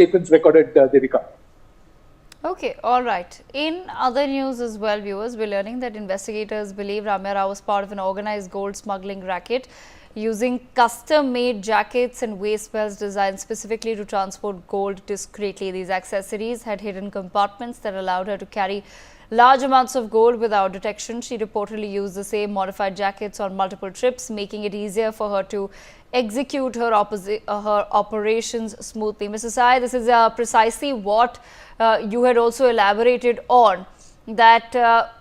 statements recorded, Devika. Okay, all right. In other news as well, viewers, we're learning that investigators believe Ramya Rao was part of an organized gold smuggling racket using custom-made jackets and waist belts designed specifically to transport gold discreetly. These accessories had hidden compartments that allowed her to carry large amounts of gold without detection. She reportedly used the same modified jackets on multiple trips, making it easier for her to execute her operations smoothly. Mr. Sai, this is precisely what you had also elaborated on, that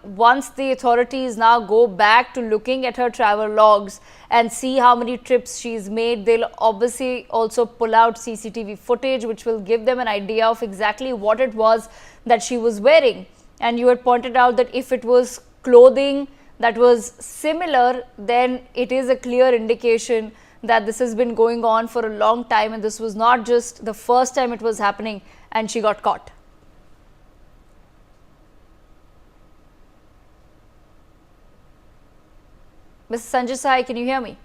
once the authorities now go back to looking at her travel logs and see how many trips she's made, they'll obviously also pull out CCTV footage, which will give them an idea of exactly what it was that she was wearing. And you had pointed out that if it was clothing that was similar, then it is a clear indication that this has been going on for a long time and this was not just the first time it was happening and she got caught. Mr. Sanjay Sai, can you hear me?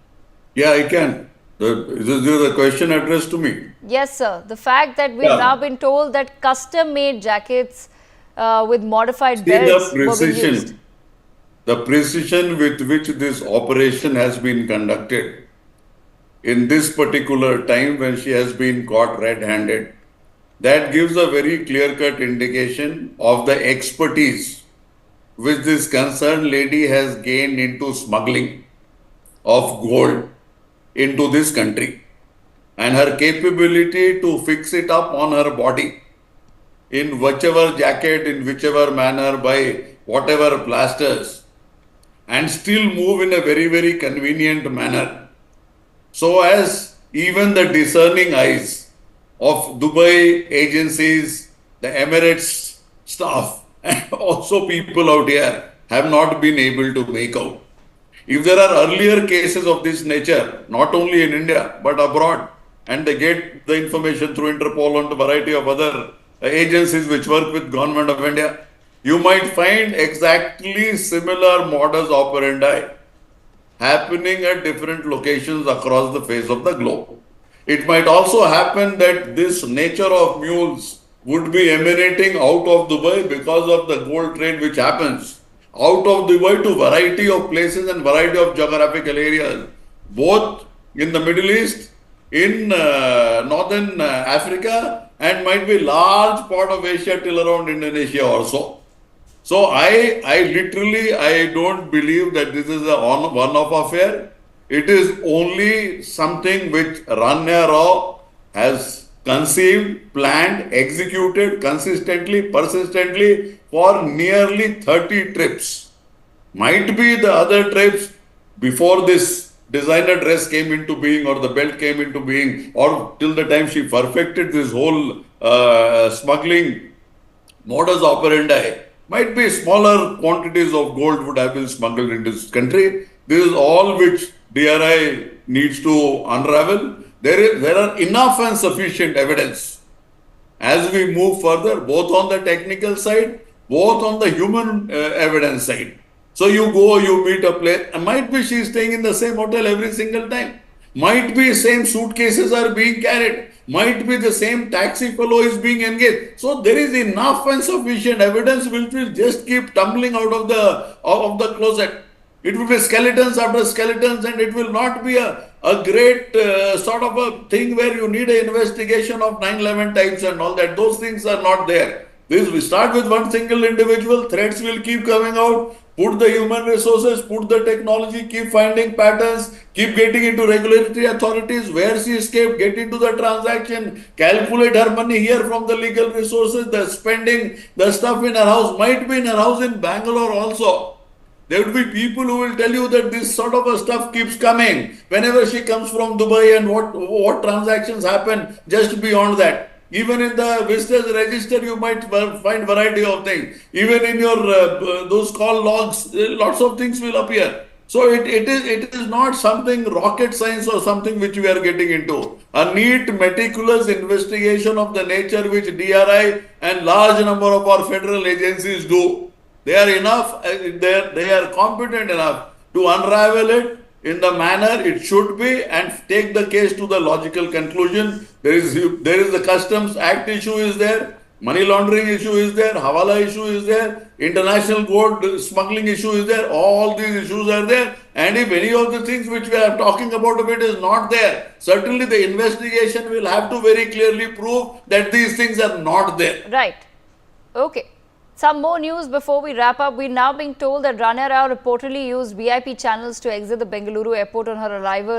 Yeah, I can. Is the question addressed to me? Yes, sir. The fact that we've now been told that custom-made jackets with modified belts were being used. The precision with which this operation has been conducted in this particular time when she has been caught red-handed, that gives a very clear-cut indication of the expertise which this concerned lady has gained into smuggling of gold into this country, and her capability to fix it up on her body in whichever jacket, in whichever manner, by whatever plasters, and still move in a very, very convenient manner, so as even the discerning eyes of Dubai agencies, the Emirates staff, and also people out here have not been able to make out. If there are earlier cases of this nature, not only in India, but abroad, and they get the information through Interpol and a variety of other agencies which work with Government of India, you might find exactly similar modus operandi happening at different locations across the face of the globe. It might also happen that this nature of mules would be emanating out of Dubai because of the gold trade which happens out of Dubai to variety of places and variety of geographical areas, both in the Middle East, in northern Africa, and might be large part of Asia till around Indonesia also. So I don't believe that this is a one-off affair. It is only something which Ramya Rao has conceived, planned, executed consistently, persistently for nearly 30 trips. Might be the other trips before this designer dress came into being or the belt came into being, or till the time she perfected this whole smuggling modus operandi. Might be smaller quantities of gold would have been smuggled into this country. This is all which DRI needs to unravel. There are enough and sufficient evidence as we move further, both on the technical side, both on the human evidence side. So you go, you meet a place, and might be she's staying in the same hotel every single time. Might be same suitcases are being carried. Might be the same taxi fellow is being engaged. So there is enough and sufficient evidence which will just keep tumbling out of the closet. It will be skeletons after skeletons, and it will not be a great sort of a thing where you need an investigation of 9/11 types and all that. Those things are not there. We start with one single individual, threats will keep coming out, put the human resources, put the technology, keep finding patterns, keep getting into regulatory authorities, where she escaped, get into the transaction, calculate her money here from the legal resources, the spending, the stuff in her house, might be in her house in Bangalore also. There would be people who will tell you that this sort of a stuff keeps coming whenever she comes from Dubai, and what transactions happen just beyond that. Even in the visitors register, you might find variety of things. Even in your those call logs, lots of things will appear. So it is not something rocket science or something which we are getting into. A neat, meticulous investigation of the nature which DRI and large number of our federal agencies do. They are enough. They are competent enough to unravel it in the manner it should be and take the case to the logical conclusion. There is the Customs Act issue is there, money laundering issue is there, Hawala issue is there, international gold smuggling issue is there. All these issues are there. And if any of the things which we are talking about a bit is not there, certainly the investigation will have to very clearly prove that these things are not there. Right. Okay. Some more news before we wrap up. We're now being told that Rania Rao reportedly used VIP channels to exit the Bengaluru airport on her arrival